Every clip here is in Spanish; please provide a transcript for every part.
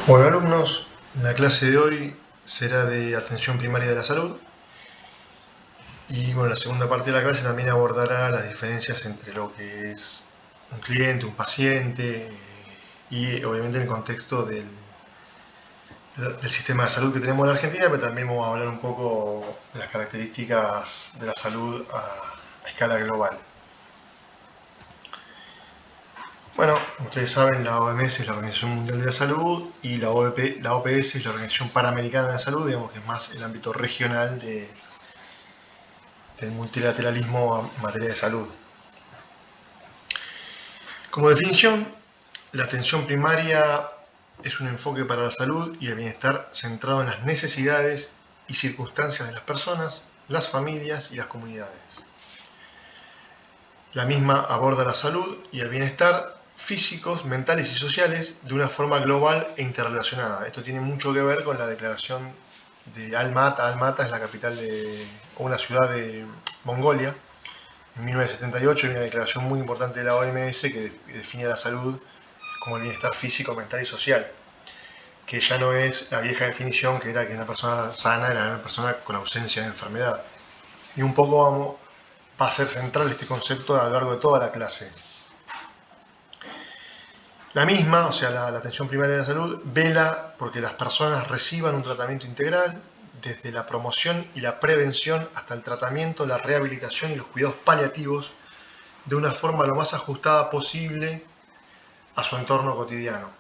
Bueno, alumnos, la clase de hoy será de atención primaria de la salud y bueno, la segunda parte de la clase también abordará las diferencias entre lo que es un cliente, un paciente y obviamente en el contexto del sistema de salud que tenemos en la Argentina, pero también vamos a hablar un poco de las características de la salud a escala global. Bueno, ustedes saben, la OMS es la Organización Mundial de la Salud y la OPS es la Organización Panamericana de la Salud, digamos que es más el ámbito regional del multilateralismo en materia de salud. Como definición, la atención primaria es un enfoque para la salud y el bienestar centrado en las necesidades y circunstancias de las personas, las familias y las comunidades. La misma aborda la salud y el bienestar físicos, mentales y sociales de una forma global e interrelacionada. Esto tiene mucho que ver con la declaración de Alma-Ata. Alma-Ata es la capital de una ciudad de Mongolia. En 1978 hay una declaración muy importante de la OMS que define la salud como el bienestar físico, mental y social, que ya no es la vieja definición que era que una persona sana era una persona con ausencia de enfermedad. Y un poco va a ser central este concepto a lo largo de toda la clase. La misma, o sea, la atención primaria de la salud, vela porque las personas reciban un tratamiento integral, desde la promoción y la prevención hasta el tratamiento, la rehabilitación y los cuidados paliativos, de una forma lo más ajustada posible a su entorno cotidiano.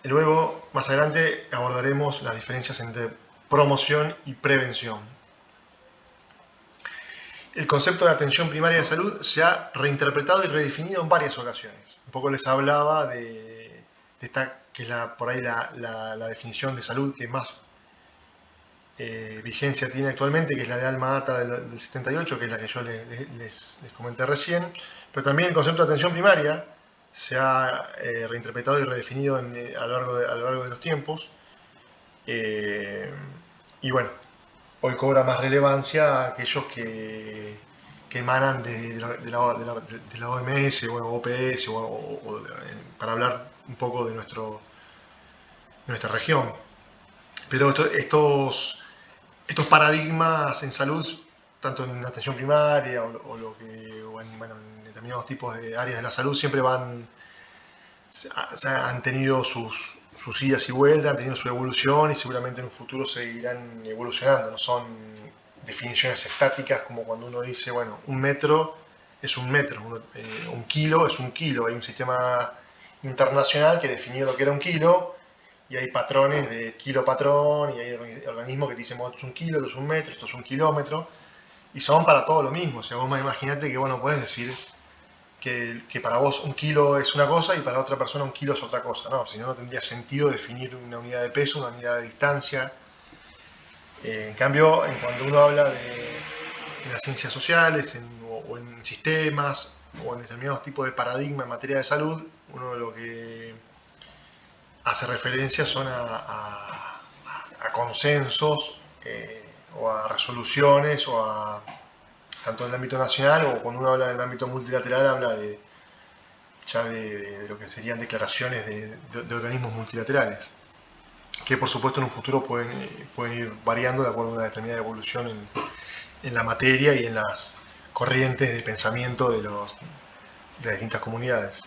Luego, más adelante, abordaremos las diferencias entre promoción y prevención. El concepto de atención primaria de salud se ha reinterpretado y redefinido en varias ocasiones. Un poco les hablaba de esta, que es por ahí la definición de salud que más vigencia tiene actualmente, que es la de Alma-Ata del 78, que es la que yo les comenté recién. Pero también el concepto de atención primaria se ha reinterpretado y redefinido a lo largo de los tiempos. Y bueno, hoy cobra más relevancia aquellos que emanan de la OMS o OPS para hablar un poco de nuestra región. Pero estos paradigmas en salud, tanto en atención primaria en determinados tipos de áreas de la salud, siempre han tenido sus idas y vueltas, han tenido su evolución y seguramente en un futuro seguirán evolucionando. No son definiciones estáticas como cuando uno dice, bueno, un metro es un metro, un kilo es un kilo. Hay un sistema internacional que definió lo que era un kilo y hay patrones de kilo patrón y hay organismos que te dicen, bueno, esto es un kilo, esto es un metro, esto es un kilómetro y son para todo lo mismo. O sea, vos imaginate que, bueno, puedes decir que para vos un kilo es una cosa y para otra persona un kilo es otra cosa, ¿no? Si no, no tendría sentido definir una unidad de peso, una unidad de distancia. En cambio, cuando uno habla de las ciencias sociales o en sistemas o en determinados tipos de paradigmas en materia de salud, uno de lo que hace referencia son a consensos o a resoluciones tanto en el ámbito nacional o cuando uno habla del ámbito multilateral habla de lo que serían declaraciones de organismos multilaterales, que por supuesto en un futuro pueden ir variando de acuerdo a una determinada evolución en la materia y en las corrientes de pensamiento de las distintas comunidades.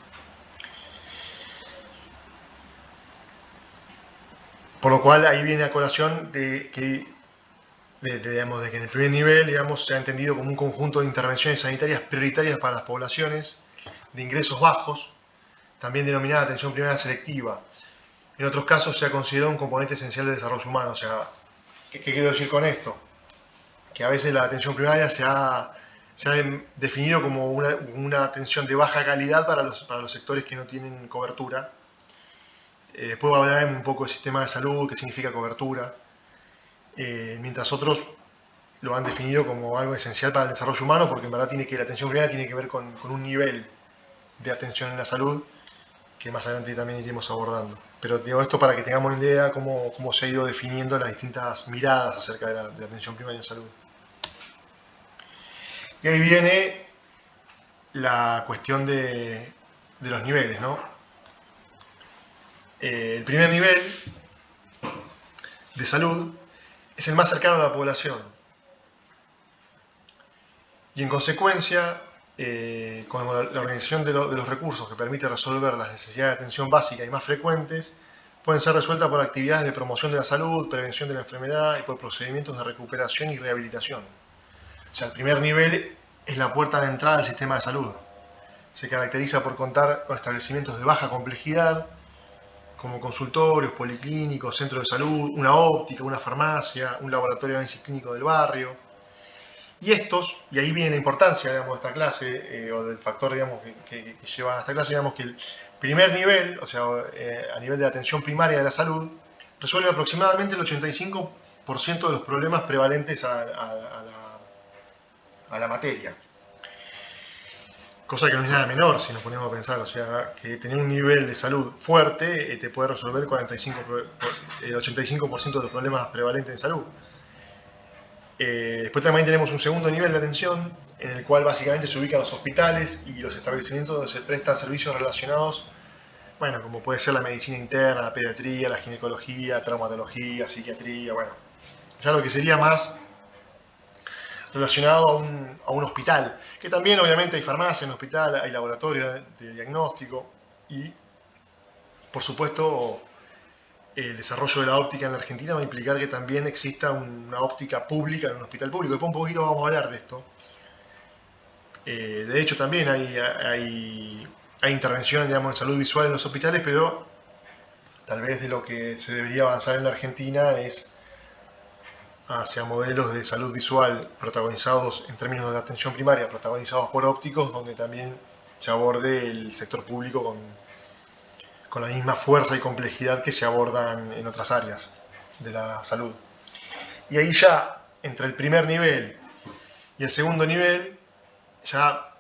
Por lo cual ahí viene a colación de que en el primer nivel se ha entendido como un conjunto de intervenciones sanitarias prioritarias para las poblaciones de ingresos bajos, también denominada atención primaria selectiva. En otros casos se ha considerado un componente esencial del desarrollo humano. O sea, ¿qué quiero decir con esto? Que a veces la atención primaria se ha definido como una atención de baja calidad para los sectores que no tienen cobertura. Después voy a hablar un poco del sistema de salud, qué significa cobertura. Mientras otros lo han definido como algo esencial para el desarrollo humano, porque en verdad la atención primaria tiene que ver con un nivel de atención en la salud que más adelante también iremos abordando. Pero digo esto para que tengamos una idea cómo se ha ido definiendo las distintas miradas acerca de la atención primaria en salud. Y ahí viene la cuestión de los niveles, ¿no? El primer nivel de salud es el más cercano a la población y en consecuencia, con la organización de los recursos que permite resolver las necesidades de atención básica y más frecuentes, pueden ser resueltas por actividades de promoción de la salud, prevención de la enfermedad y por procedimientos de recuperación y rehabilitación. O sea, el primer nivel es la puerta de entrada al sistema de salud. Se caracteriza por contar con establecimientos de baja complejidad, como consultorios, policlínicos, centros de salud, una óptica, una farmacia, un laboratorio de análisis clínico del barrio. Y estos, y ahí viene la importancia, digamos, de esta clase, o del factor, digamos, que lleva a esta clase, digamos, que el primer nivel, o sea, a nivel de atención primaria de la salud, resuelve aproximadamente el 85% de los problemas prevalentes a la materia. Cosa que no es nada menor si nos ponemos a pensar, o sea, que tener un nivel de salud fuerte te puede resolver el 85% de los problemas prevalentes de salud. Después también tenemos un segundo nivel de atención, en el cual básicamente se ubican los hospitales y los establecimientos donde se prestan servicios relacionados, bueno, como puede ser la medicina interna, la pediatría, la ginecología, traumatología, psiquiatría, bueno, ya lo que sería más relacionado a un hospital, que también obviamente hay farmacia en el hospital, hay laboratorio de diagnóstico y, por supuesto, el desarrollo de la óptica en la Argentina va a implicar que también exista una óptica pública en un hospital público. Después un poquito vamos a hablar de esto. De hecho, también hay intervención, digamos, en salud visual en los hospitales, pero tal vez de lo que se debería avanzar en la Argentina es hacia modelos de salud visual protagonizados en términos de atención primaria, protagonizados por ópticos, donde también se aborde el sector público con la misma fuerza y complejidad que se abordan en otras áreas de la salud. Y ahí ya, entre el primer nivel y el segundo nivel, ya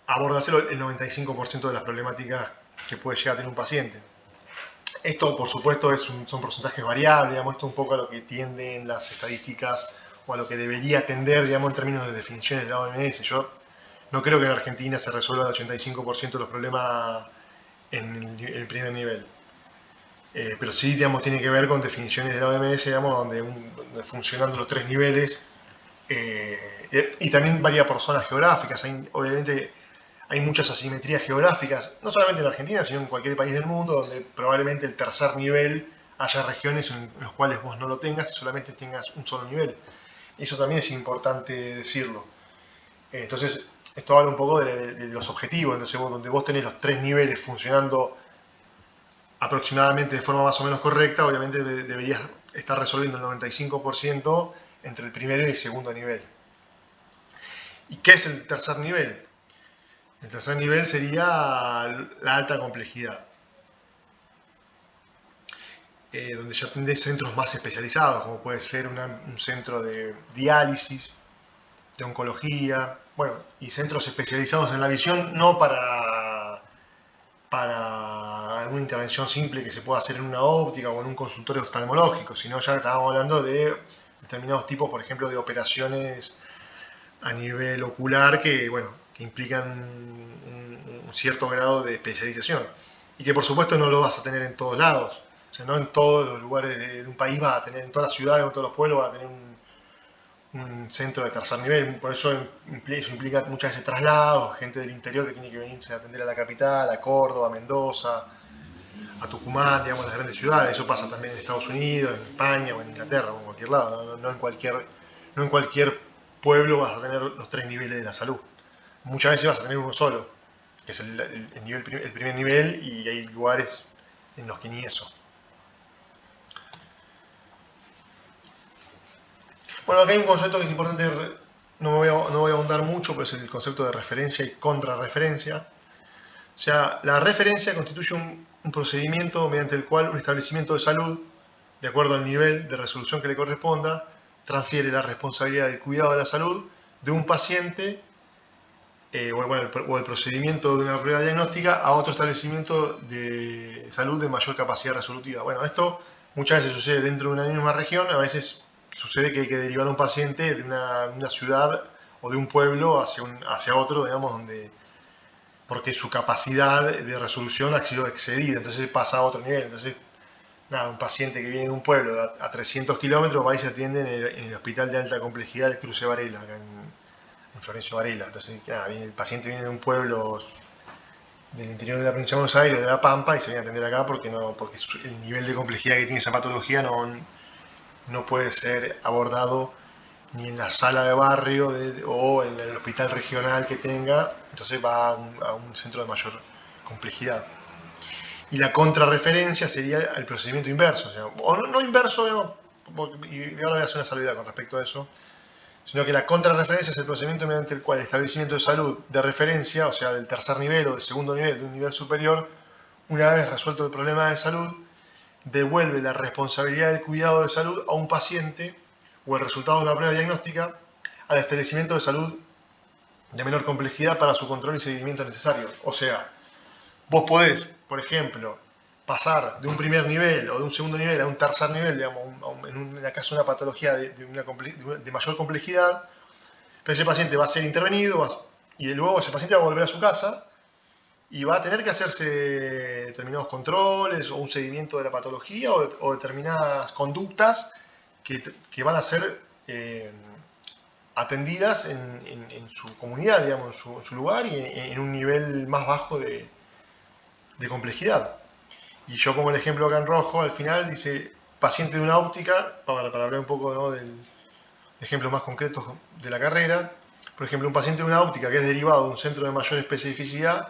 abordas el 95% de las problemáticas que puede llegar a tener un paciente. Esto, por supuesto, son porcentajes variables, digamos, esto es un poco a lo que tienden las estadísticas o a lo que debería tender, digamos, en términos de definiciones de la OMS. Yo no creo que en Argentina se resuelva el 85% de los problemas en el primer nivel. Pero sí, digamos, tiene que ver con definiciones de la OMS, digamos, donde funcionando los tres niveles, y también varía por zonas geográficas. Obviamente hay muchas asimetrías geográficas, no solamente en Argentina, sino en cualquier país del mundo, donde probablemente el tercer nivel haya regiones en las cuales vos no lo tengas y solamente tengas un solo nivel. Eso también es importante decirlo. Entonces, esto habla un poco de los objetivos, entonces donde vos tenés los tres niveles funcionando aproximadamente de forma más o menos correcta, obviamente deberías estar resolviendo el 95% entre el primero y el segundo nivel. ¿Y qué es el tercer nivel? El tercer nivel sería la alta complejidad, donde ya tendés centros más especializados, como puede ser un centro de diálisis, de oncología, bueno, y centros especializados en la visión, no para alguna intervención simple que se pueda hacer en una óptica o en un consultorio oftalmológico, sino ya estábamos hablando de determinados tipos, por ejemplo, de operaciones a nivel ocular que, bueno, que implican un cierto grado de especialización y que por supuesto no lo vas a tener en todos lados, o sea, no en todos los lugares de un país vas a tener, en todas las ciudades o en todos los pueblos vas a tener un centro de tercer nivel, por eso implica muchas veces traslados, gente del interior que tiene que venirse a atender a la capital, a Córdoba, a Mendoza, a Tucumán, digamos, las grandes ciudades. Eso pasa también en Estados Unidos, en España o en Inglaterra o en cualquier lado, no en cualquier pueblo vas a tener los tres niveles de la salud. Muchas veces vas a tener uno solo, que es el primer nivel, y hay lugares en los que ni eso. Bueno, acá hay un concepto que es importante, no voy a ahondar mucho, pero es el concepto de referencia y contrarreferencia. O sea, la referencia constituye un procedimiento mediante el cual un establecimiento de salud, de acuerdo al nivel de resolución que le corresponda, transfiere la responsabilidad del cuidado de la salud de un paciente o el procedimiento de una prueba diagnóstica a otro establecimiento de salud de mayor capacidad resolutiva. Bueno, esto muchas veces sucede dentro de una misma región, a veces sucede que hay que derivar a un paciente de una ciudad o de un pueblo hacia otro, digamos, porque su capacidad de resolución ha sido excedida, entonces pasa a otro nivel. Entonces nada, un paciente que viene de un pueblo a 300 kilómetros va y se atiende en el hospital de alta complejidad del Cruce Varela, acá en Florencio Varela. Entonces, nada, el paciente viene de un pueblo del interior de la provincia de Buenos Aires, de La Pampa, y se viene a atender acá porque el nivel de complejidad que tiene esa patología no puede ser abordado ni en la sala de barrio o en el hospital regional que tenga, entonces va a un centro de mayor complejidad. Y la contrarreferencia sería el procedimiento inverso, o sea, o no inverso, y ahora voy a hacer una salvedad con respecto a eso, sino que la contrarreferencia es el procedimiento mediante el cual el establecimiento de salud de referencia, o sea, del tercer nivel o del segundo nivel, de un nivel superior, una vez resuelto el problema de salud, devuelve la responsabilidad del cuidado de salud a un paciente o el resultado de una prueba diagnóstica al establecimiento de salud de menor complejidad para su control y seguimiento necesario. O sea, vos podés, por ejemplo, pasar de un primer nivel o de un segundo nivel a un tercer nivel, digamos, en el caso de una patología de mayor complejidad, pero ese paciente va a ser intervenido y luego ese paciente va a volver a su casa y va a tener que hacerse determinados controles o un seguimiento de la patología o determinadas conductas que van a ser atendidas en su comunidad, digamos, en su lugar y en un nivel más bajo de complejidad. Y yo pongo el ejemplo acá en rojo, al final dice paciente de una óptica, para hablar un poco, ¿no?, de ejemplos más concretos de la carrera. Por ejemplo, un paciente de una óptica que es derivado de un centro de mayor especificidad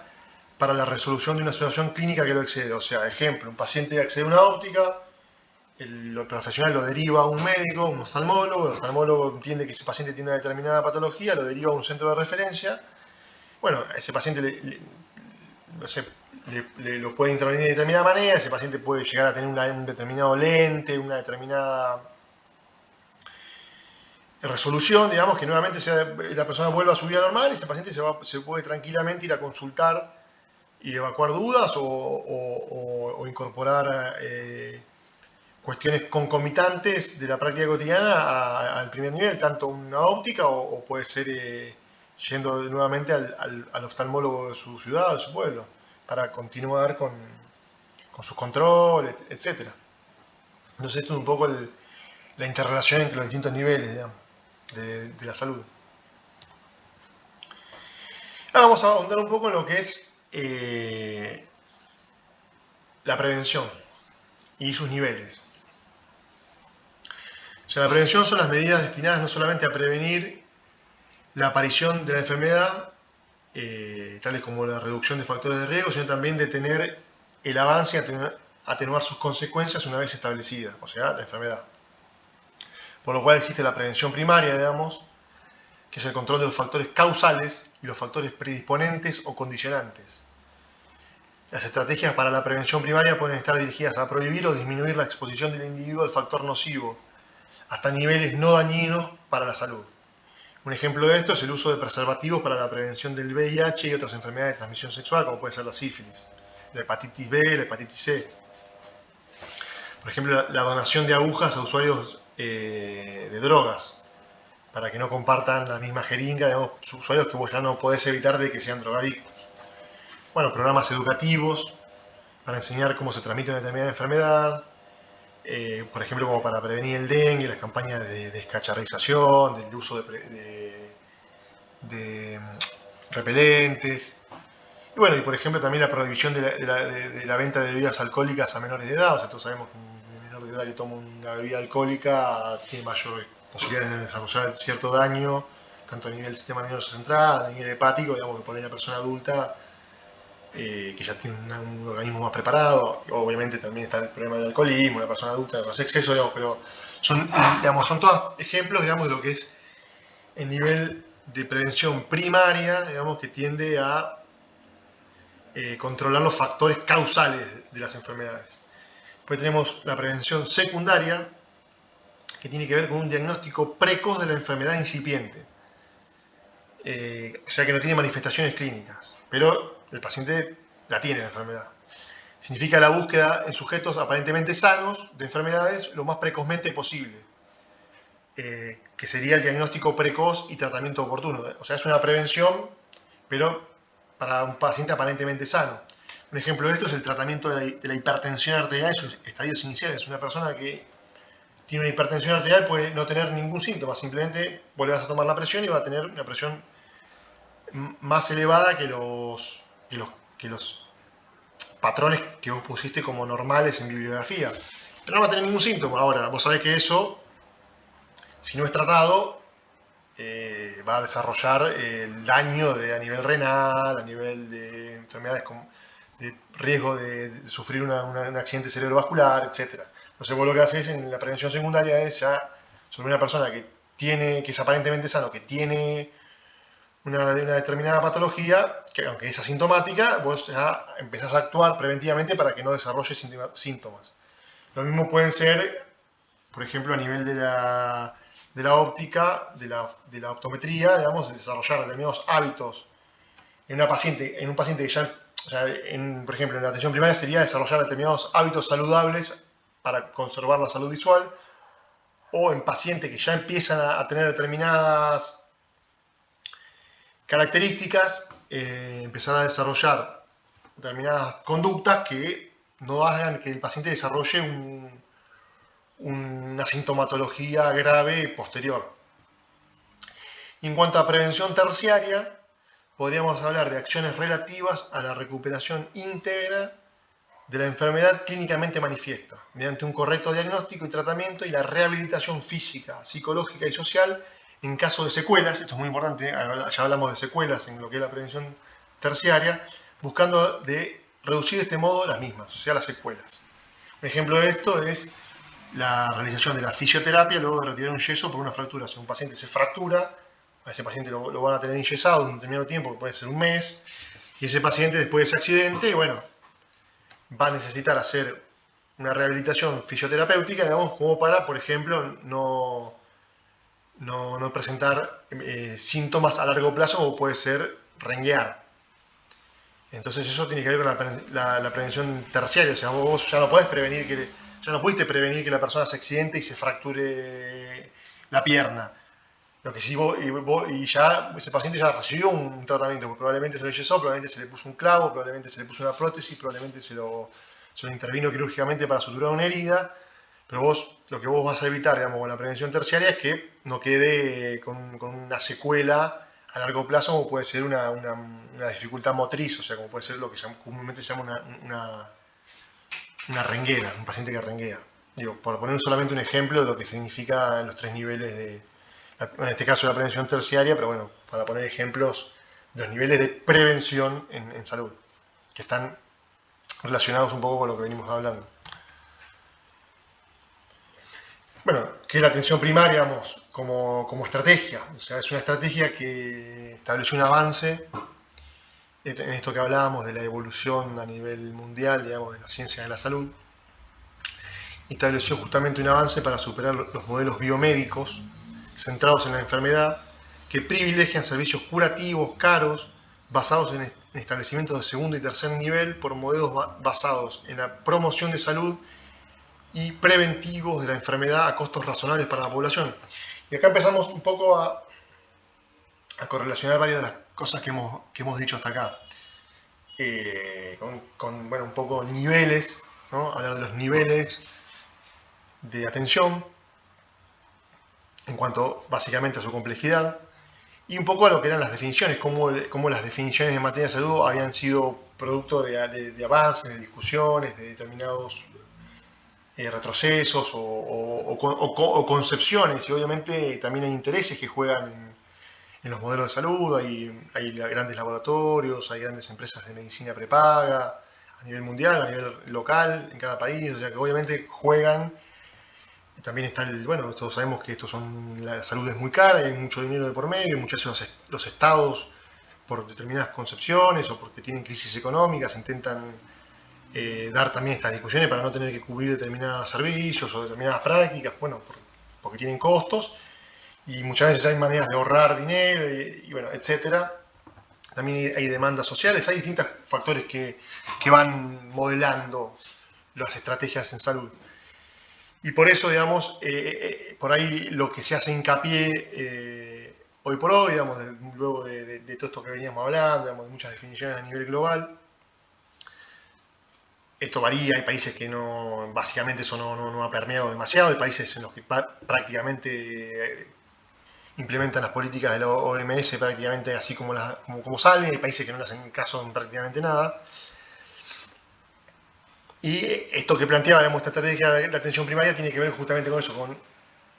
para la resolución de una situación clínica que lo excede. O sea, ejemplo, un paciente que accede a una óptica, el profesional lo deriva a un médico, un oftalmólogo, el oftalmólogo entiende que ese paciente tiene una determinada patología, lo deriva a un centro de referencia. Bueno, a ese paciente no sé, lo puede intervenir de determinada manera, ese paciente puede llegar a tener un determinado lente, una determinada resolución, digamos, que nuevamente la persona vuelva a su vida normal y ese paciente se puede tranquilamente ir a consultar y evacuar dudas o incorporar cuestiones concomitantes de la práctica cotidiana al primer nivel, tanto una óptica o puede ser yendo nuevamente al oftalmólogo de su ciudad, de su pueblo, para continuar con sus controles, etc. Entonces esto es un poco la interrelación entre los distintos niveles, digamos, de la salud. Ahora vamos a ahondar un poco en lo que es la prevención y sus niveles. O sea, la prevención son las medidas destinadas no solamente a prevenir la aparición de la enfermedad, tales como la reducción de factores de riesgo, sino también detener el avance y atenuar sus consecuencias una vez establecida, o sea, la enfermedad. Por lo cual existe la prevención primaria, digamos, que es el control de los factores causales y los factores predisponentes o condicionantes. Las estrategias para la prevención primaria pueden estar dirigidas a prohibir o disminuir la exposición del individuo al factor nocivo, hasta niveles no dañinos para la salud. Un ejemplo de esto es el uso de preservativos para la prevención del VIH y otras enfermedades de transmisión sexual, como puede ser la sífilis, la hepatitis B, la hepatitis C. Por ejemplo, la donación de agujas a usuarios de drogas, para que no compartan la misma jeringa, digamos, usuarios que vos ya no podés evitar de que sean drogadictos. Bueno, programas educativos para enseñar cómo se transmite una determinada enfermedad, por ejemplo, como para prevenir el dengue, las campañas de descacharrización, del uso de repelentes. Y bueno, y por ejemplo también la prohibición de la venta de bebidas alcohólicas a menores de edad. O sea, todos sabemos que un menor de edad que toma una bebida alcohólica tiene mayor posibilidades de desarrollar cierto daño, tanto a nivel del sistema nervioso central, a nivel hepático, digamos, que por ahí una persona adulta que ya tiene un organismo más preparado. Obviamente también está el problema del alcoholismo, una persona adulta, de los excesos, digamos, pero son todos ejemplos, digamos, de lo que es el nivel de prevención primaria, digamos, que tiende a controlar los factores causales de las enfermedades. Después tenemos la prevención secundaria, que tiene que ver con un diagnóstico precoz de la enfermedad incipiente. O sea que no tiene manifestaciones clínicas, pero el paciente la tiene la enfermedad. Significa la búsqueda en sujetos aparentemente sanos de enfermedades lo más precozmente posible, que sería el diagnóstico precoz y tratamiento oportuno. O sea, es una prevención, pero para un paciente aparentemente sano. Un ejemplo de esto es el tratamiento de la hipertensión arterial en sus estadios iniciales. Una persona que tiene una hipertensión arterial puede no tener ningún síntoma, simplemente vos le vas a tomar la presión y va a tener una presión más elevada que los patrones que vos pusiste como normales en bibliografía. Pero no va a tener ningún síntoma. Ahora, vos sabés que eso, si no es tratado, va a desarrollar el daño a nivel renal, a nivel de enfermedades de riesgo de sufrir un accidente cerebrovascular, etc. Entonces vos lo que haces en la prevención secundaria es ya sobre una persona que es aparentemente sano, que tiene una determinada patología, que aunque es asintomática, vos ya empezás a actuar preventivamente para que no desarrolle síntomas. Lo mismo pueden ser, por ejemplo, a nivel de la óptica, de la optometría, digamos, desarrollar determinados hábitos en un paciente que ya, o sea, por ejemplo, en la atención primaria sería desarrollar determinados hábitos saludables para conservar la salud visual, o en pacientes que ya empiezan a tener determinadas características, empezar a desarrollar determinadas conductas que no hagan que el paciente desarrolle una sintomatología grave posterior. Y en cuanto a prevención terciaria, podríamos hablar de acciones relativas a la recuperación íntegra de la enfermedad clínicamente manifiesta, mediante un correcto diagnóstico y tratamiento y la rehabilitación física, psicológica y social en caso de secuelas. Esto es muy importante, ya hablamos de secuelas en lo que es la prevención terciaria, buscando de reducir de este modo las mismas, o sea, las secuelas. Un ejemplo de esto es la realización de la fisioterapia luego de retirar un yeso por una fractura. Si un paciente se fractura, a ese paciente lo van a tener enyesado un determinado tiempo, que puede ser un mes, y ese paciente después de ese accidente, bueno, va a necesitar hacer una rehabilitación fisioterapéutica, digamos, como para, por ejemplo, no presentar síntomas a largo plazo, como puede ser renguear. Entonces eso tiene que ver con la prevención terciaria, o sea, vos ya no podés prevenir ya no pudiste prevenir que la persona se accidente y se fracture la pierna. Lo que sí y ya ese paciente ya recibió un tratamiento, porque probablemente se le enyesó, probablemente se le puso un clavo, probablemente se le puso una prótesis, probablemente se lo intervino quirúrgicamente para suturar una herida, pero lo que vos vas a evitar, digamos, con la prevención terciaria es que no quede con una secuela a largo plazo, como puede ser una dificultad motriz, o sea, como puede ser lo que comúnmente se llama una renguera, un paciente que renguea. Digo, por poner solamente un ejemplo de lo que significa los 3 niveles en este caso la prevención terciaria, pero bueno, para poner ejemplos de los niveles de prevención en salud, que están relacionados un poco con lo que venimos hablando. Bueno, ¿qué es la atención primaria, digamos, como estrategia? O sea, es una estrategia que estableció un avance en esto que hablábamos de la evolución a nivel mundial, digamos, de la ciencia de la salud. Estableció justamente un avance para superar los modelos biomédicos centrados en la enfermedad, que privilegian servicios curativos, caros, basados en establecimientos de segundo y tercer nivel, por modelos basados en la promoción de salud y preventivos de la enfermedad a costos razonables para la población. Y acá empezamos un poco a correlacionar varias de las cosas que hemos dicho hasta acá. Bueno, un poco niveles, ¿no? Hablar de los niveles de atención en cuanto básicamente a su complejidad, y un poco a lo que eran las definiciones, cómo las definiciones en materia de salud habían sido producto de avances, de discusiones, de determinados retrocesos o concepciones, y obviamente también hay intereses que juegan en los modelos de salud, hay grandes laboratorios, hay grandes empresas de medicina prepaga, a nivel mundial, a nivel local, en cada país, o sea que obviamente juegan. También está bueno, todos sabemos que la salud es muy cara, hay mucho dinero de por medio, y muchas veces los estados, por determinadas concepciones o porque tienen crisis económicas, intentan dar también estas discusiones para no tener que cubrir determinados servicios o determinadas prácticas, bueno, porque tienen costos, y muchas veces hay maneras de ahorrar dinero, y bueno, etcétera. También hay demandas sociales, hay distintos factores que van modelando las estrategias en salud. Y por eso, digamos, por ahí lo que se hace hincapié hoy por hoy, digamos, luego de todo esto que veníamos hablando, digamos, de muchas definiciones a nivel global, Esto varía, hay países que no, básicamente eso no ha permeado demasiado, hay países en los que prácticamente implementan las políticas de la OMS prácticamente así como salen, hay países que no le hacen caso en prácticamente nada. Y esto que planteaba, esta estrategia de atención primaria tiene que ver justamente con eso,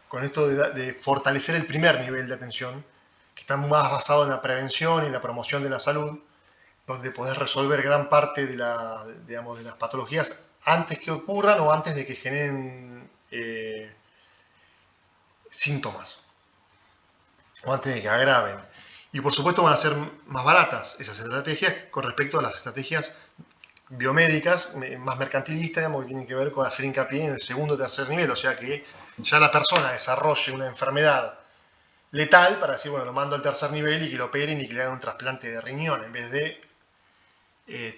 con esto de fortalecer el primer nivel de atención, que está más basado en la prevención y en la promoción de la salud, donde podés resolver gran parte de las patologías antes que ocurran o antes de que generen síntomas o antes de que agraven. Y por supuesto van a ser más baratas esas estrategias con respecto a las estrategias biomédicas más mercantilistas, que tienen que ver con hacer hincapié en el segundo o tercer nivel, o sea que ya la persona desarrolle una enfermedad letal para decir, bueno, lo mando al tercer nivel y que lo operen y que le hagan un trasplante de riñón, en vez de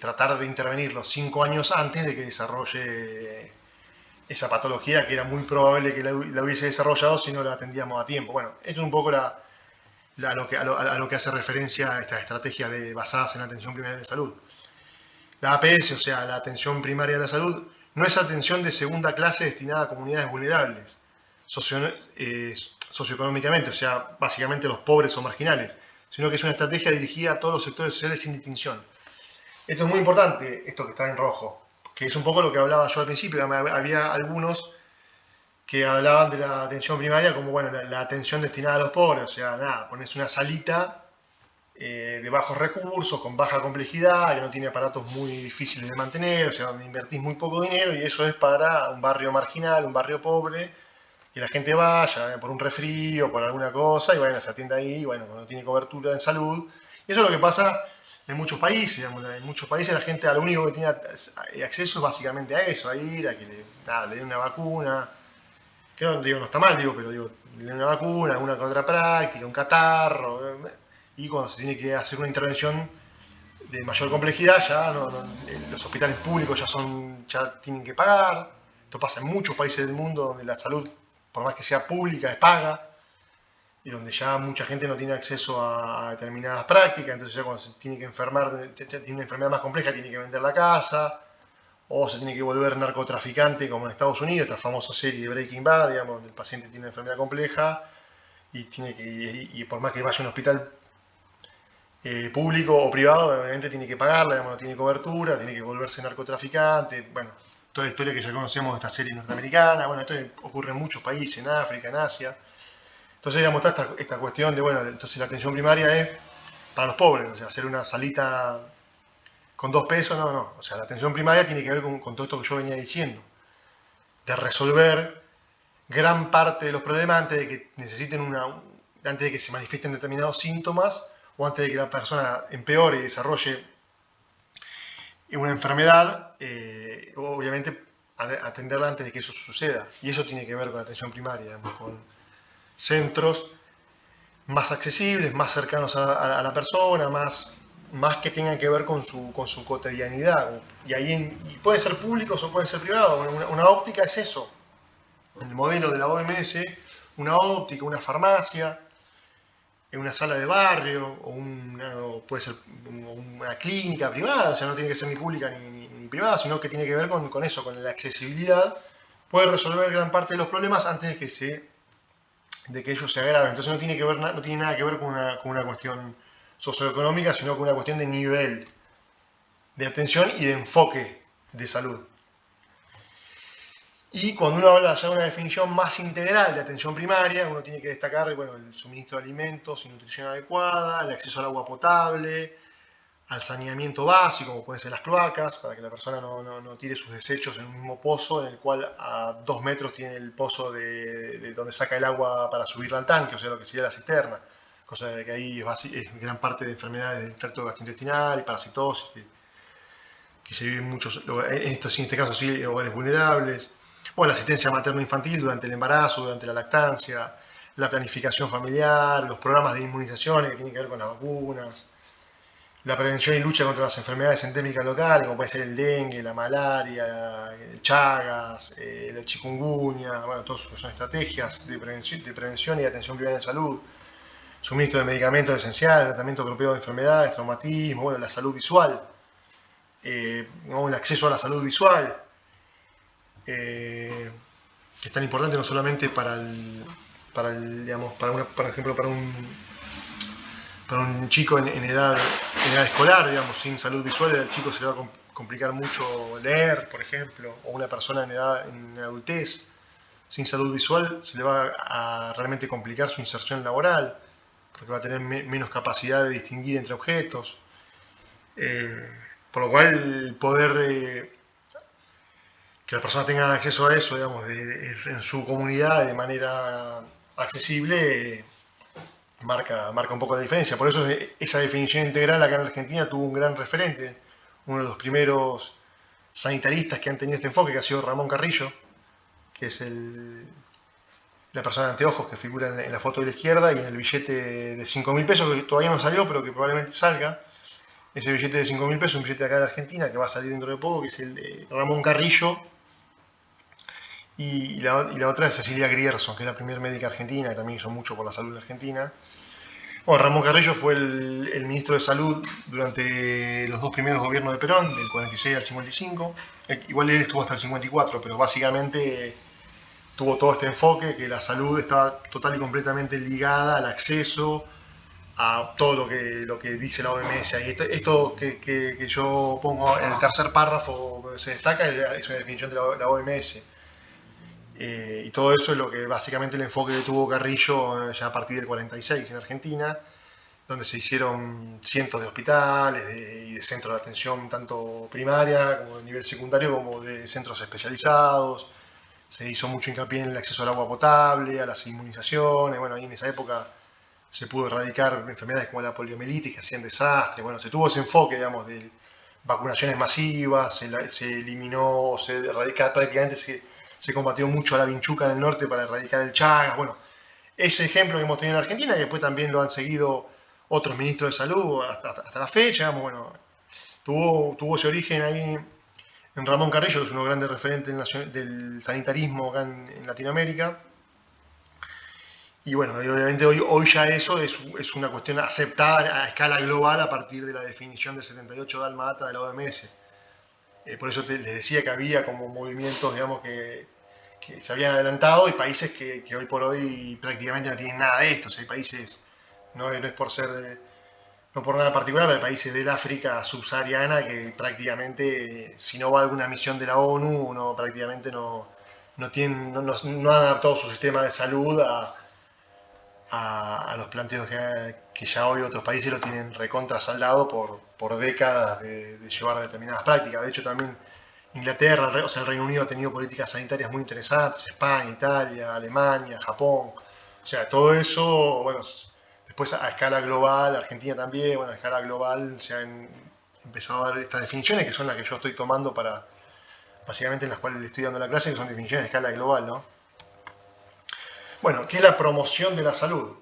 tratar de intervenirlo 5 años antes de que desarrolle esa patología que era muy probable que la hubiese desarrollado si no la atendíamos a tiempo. Bueno, esto es un poco a lo que hace referencia a estas estrategias basadas en la atención primaria de salud. La APS, o sea, la atención primaria de la salud, no es atención de segunda clase destinada a comunidades vulnerables socioeconómicamente, o sea, básicamente los pobres o marginales, sino que es una estrategia dirigida a todos los sectores sociales sin distinción. Esto es muy importante, esto que está en rojo, que es un poco lo que hablaba yo al principio. Había algunos que hablaban de la atención primaria como, bueno, la atención destinada a los pobres, o sea, nada, pones una salita de bajos recursos, con baja complejidad, que no tiene aparatos muy difíciles de mantener, o sea, donde invertís muy poco dinero, y eso es para un barrio marginal, un barrio pobre, que la gente vaya por un resfrío, por alguna cosa, y bueno, se atiende ahí, y bueno, cuando tiene cobertura en salud. Y eso es lo que pasa en muchos países. En muchos países la gente a lo único que tiene acceso es básicamente a eso, a ir, a que le den una vacuna, que no, digo, no está mal, digo, pero digo, le den una vacuna, alguna otra práctica, un catarro, y cuando se tiene que hacer una intervención de mayor complejidad, ya los hospitales públicos ya tienen que pagar. Esto pasa en muchos países del mundo donde la salud, por más que sea pública, es paga, y donde ya mucha gente no tiene acceso a determinadas prácticas, entonces ya cuando se tiene que enfermar, tiene una enfermedad más compleja, tiene que vender la casa, o se tiene que volver narcotraficante como en Estados Unidos, esta famosa serie Breaking Bad, digamos, donde el paciente tiene una enfermedad compleja y por más que vaya a un hospital público o privado, obviamente tiene que pagarla, digamos, no tiene cobertura, tiene que volverse narcotraficante, bueno, toda la historia que ya conocemos de esta serie norteamericana. Bueno, esto ocurre en muchos países, en África, en Asia. Entonces, digamos, está esta cuestión de, bueno, entonces la atención primaria es para los pobres, o sea, hacer una salita con 2 pesos, no. O sea, la atención primaria tiene que ver con todo esto que yo venía diciendo, de resolver gran parte de los problemas antes de que antes de que se manifiesten determinados síntomas o antes de que la persona empeore y desarrolle una enfermedad, obviamente atenderla antes de que eso suceda. Y eso tiene que ver con la atención primaria, digamos, con centros más accesibles, más cercanos a la persona, más que tengan que ver con su cotidianidad. Y pueden ser públicos o pueden ser privados. Una óptica es eso. En el modelo de la OMS, una óptica, una farmacia, en una sala de barrio, o puede ser una clínica privada, o sea, no tiene que ser ni pública ni privada, sino que tiene que ver con eso, con la accesibilidad, puede resolver gran parte de los problemas antes de que ellos se agraven. Entonces no tiene nada que ver con una cuestión socioeconómica, sino con una cuestión de nivel de atención y de enfoque de salud. Y cuando uno habla ya de una definición más integral de atención primaria, uno tiene que destacar, bueno, el suministro de alimentos y nutrición adecuada, el acceso al agua potable, al saneamiento básico, como pueden ser las cloacas, para que la persona no tire sus desechos en un mismo pozo, en el cual a 2 metros tiene el pozo de donde saca el agua para subirla al tanque, o sea, lo que sería la cisterna. Cosa de que ahí es gran parte de enfermedades del tracto gastrointestinal y parasitosis, que se viven en este caso sí, en hogares vulnerables. Bueno, la asistencia materno-infantil durante el embarazo, durante la lactancia, la planificación familiar, los programas de inmunizaciones que tienen que ver con las vacunas, la prevención y lucha contra las enfermedades endémicas locales, como puede ser el dengue, la malaria, el chagas, el chikungunya, bueno, todas son estrategias de prevención y de atención primaria de salud, suministro de medicamentos esenciales, tratamiento apropiado de enfermedades, traumatismo, bueno, la salud visual, ¿no? El acceso a la salud visual, que es tan importante no solamente digamos, por ejemplo, para un chico en edad escolar, digamos, sin salud visual, al chico se le va a complicar mucho leer, por ejemplo, o una persona en adultez sin salud visual se le va a realmente complicar su inserción laboral, porque va a tener menos capacidad de distinguir entre objetos. Por lo cual, poder que las personas tengan acceso a eso, digamos, en su comunidad de manera accesible, marca un poco la diferencia. Por eso esa definición integral acá en Argentina tuvo un gran referente, uno de los primeros sanitaristas que han tenido este enfoque, que ha sido Ramón Carrillo, que es la persona de anteojos que figura en la foto de la izquierda y en el billete de 5.000 pesos, que todavía no salió, pero que probablemente salga. Ese billete de 5.000 pesos, un billete acá de Argentina, que va a salir dentro de poco, que es el de Ramón Carrillo. Y la otra es Cecilia Grierson, que es la primera médica argentina, que también hizo mucho por la salud en Argentina. Bueno, Ramón Carrillo fue el ministro de Salud durante los dos primeros gobiernos de Perón, del 46 al 55. Igual él estuvo hasta el 54, pero básicamente tuvo todo este enfoque, que la salud estaba total y completamente ligada al acceso a todo lo que dice la OMS. Y esto que yo pongo en el tercer párrafo donde se destaca es una definición de la OMS. Y todo eso es lo que básicamente el enfoque que tuvo Carrillo ya a partir del 46 en Argentina, donde se hicieron cientos de hospitales y de centros de atención tanto primaria como de nivel secundario como de centros especializados. Se hizo mucho hincapié en el acceso al agua potable, a las inmunizaciones. Bueno, ahí en esa época se pudo erradicar enfermedades como la poliomielitis, que hacían desastre. Bueno, se tuvo ese enfoque, digamos, de vacunaciones masivas, se eliminó, prácticamente se combatió mucho a la vinchuca en el norte para erradicar el Chagas. Bueno, ese ejemplo que hemos tenido en Argentina, y después también lo han seguido otros ministros de salud hasta la fecha. Digamos, bueno, tuvo ese origen ahí en Ramón Carrillo, que es uno de los grandes referentes del sanitarismo acá en Latinoamérica. Y bueno, obviamente hoy ya eso es una cuestión aceptada a escala global a partir de la definición del 78 Dálmata de la OMS. Por eso les decía que había como movimientos, digamos, que se habían adelantado y países que hoy por hoy prácticamente no tienen nada de esto. O sea, hay países, no es por ser, no por nada particular, pero hay países del África subsahariana que prácticamente, si no va a alguna misión de la ONU, prácticamente no han adaptado su sistema de salud a los planteos que ya hoy otros países lo tienen recontra saldado por décadas de llevar determinadas prácticas. De hecho, también Inglaterra, o sea, el Reino Unido ha tenido políticas sanitarias muy interesantes, España, Italia, Alemania, Japón. O sea, todo eso, bueno, después a escala global, Argentina también, bueno, a escala global se han empezado a dar estas definiciones que son las que yo estoy tomando para, básicamente en las cuales le estoy dando la clase, que son definiciones a escala global, ¿no? Bueno, ¿qué es la promoción de la salud?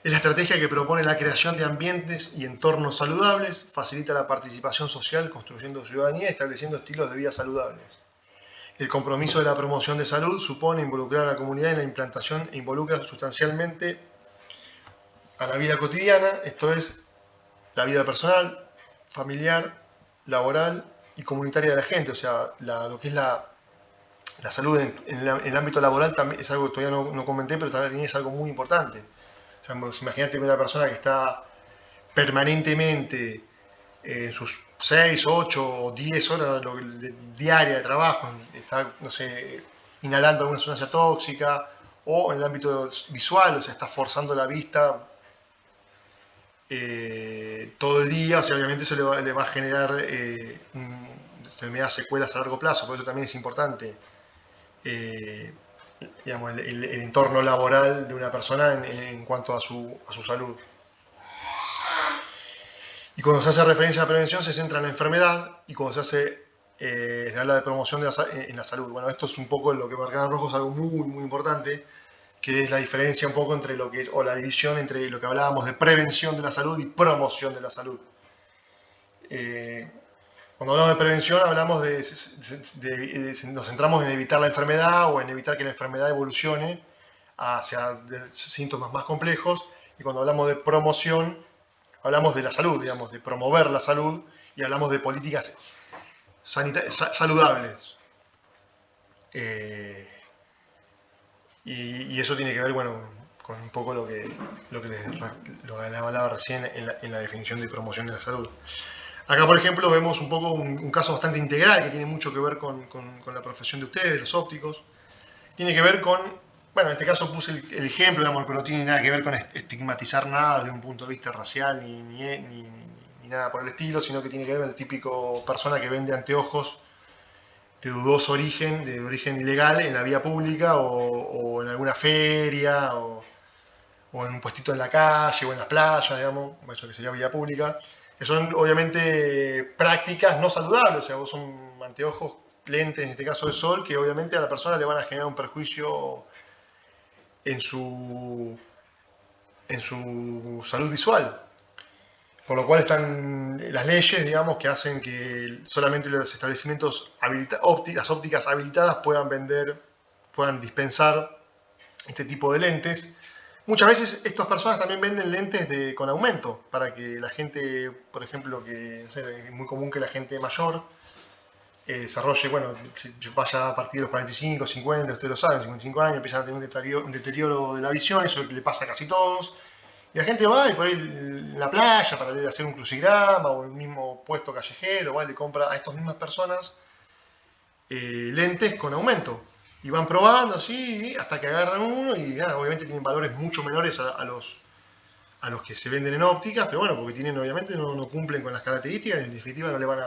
Es la estrategia que propone la creación de ambientes y entornos saludables, facilita la participación social construyendo ciudadanía y estableciendo estilos de vida saludables. El compromiso de la promoción de salud supone involucrar a la comunidad en la implantación e involucra sustancialmente a la vida cotidiana, esto es, la vida personal, familiar, laboral y comunitaria de la gente. O sea, lo que es la salud en el ámbito laboral también es algo que todavía no comenté, pero también es algo muy importante. O sea, imagínate una persona que está permanentemente en sus 6, 8 o 10 horas diarias de trabajo, está, no sé, inhalando alguna sustancia tóxica, o en el ámbito visual, o sea, está forzando la vista todo el día, o sea, obviamente eso le va a generar determinadas secuelas a largo plazo. Por eso también es importante digamos, el entorno laboral de una persona en cuanto a su salud. Y cuando se hace referencia a la prevención se centra en la enfermedad, y cuando se habla de promoción en la salud. Bueno, esto es un poco lo que marcaba en rojo, es algo muy, muy importante, que es la diferencia un poco entre o la división entre lo que hablábamos de prevención de la salud y promoción de la salud. Cuando hablamos de prevención hablamos nos centramos en evitar la enfermedad o en evitar que la enfermedad evolucione hacia síntomas más complejos, y cuando hablamos de promoción hablamos de la salud, digamos, de promover la salud y hablamos de políticas saludables. Y eso tiene que ver, bueno, con un poco lo que hablaba recién en la definición de promoción de la salud. Acá, por ejemplo, vemos un poco un caso bastante integral que tiene mucho que ver con la profesión de ustedes, los ópticos. Tiene que ver con, bueno, en este caso puse el ejemplo, digamos, pero no tiene nada que ver con estigmatizar nada desde un punto de vista racial ni nada por el estilo, sino que tiene que ver con el típico persona que vende anteojos de dudoso origen, de origen ilegal, en la vía pública o en alguna feria o en un puestito en la calle o en las playas, digamos, eso que sería vía pública, que son obviamente prácticas no saludables, o sea, vos son anteojos, lentes, en este caso de sol, que obviamente a la persona le van a generar un perjuicio en su salud visual. Por lo cual están las leyes, digamos, que hacen que solamente los establecimientos las ópticas habilitadas puedan dispensar este tipo de lentes. Muchas veces estas personas también venden lentes con aumento, para que la gente, por ejemplo, que no sé, es muy común que la gente mayor desarrolle, bueno, vaya a partir de los 45, 50, ustedes lo saben, 55 años, empiezan a tener un deterioro de la visión, eso le pasa a casi todos. Y la gente va y por ahí en la playa para hacer un crucigrama o en el mismo puesto callejero, ¿vale? Le compra a estas mismas personas lentes con aumento. Y van probando así hasta que agarran uno y nada, obviamente tienen valores mucho menores a los que se venden en ópticas, pero bueno, porque tienen obviamente no cumplen con las características y en definitiva no le van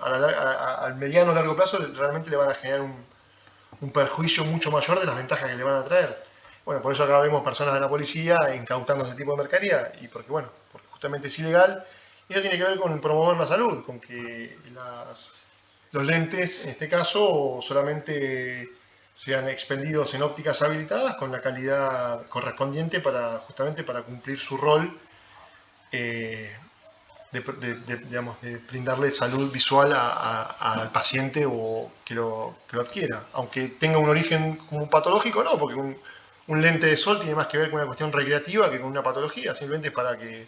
al mediano o largo plazo realmente le van a generar un perjuicio mucho mayor de las ventajas que le van a traer. Bueno, por eso acá vemos personas de la policía incautando ese tipo de mercadería, y porque justamente es ilegal, y eso tiene que ver con promover la salud, con que los lentes, en este caso, solamente sean expendidos en ópticas habilitadas con la calidad correspondiente justamente para cumplir su rol de brindarle salud visual al paciente o que lo adquiera. Aunque tenga un origen como patológico, no, porque un lente de sol tiene más que ver con una cuestión recreativa que con una patología, simplemente es para ir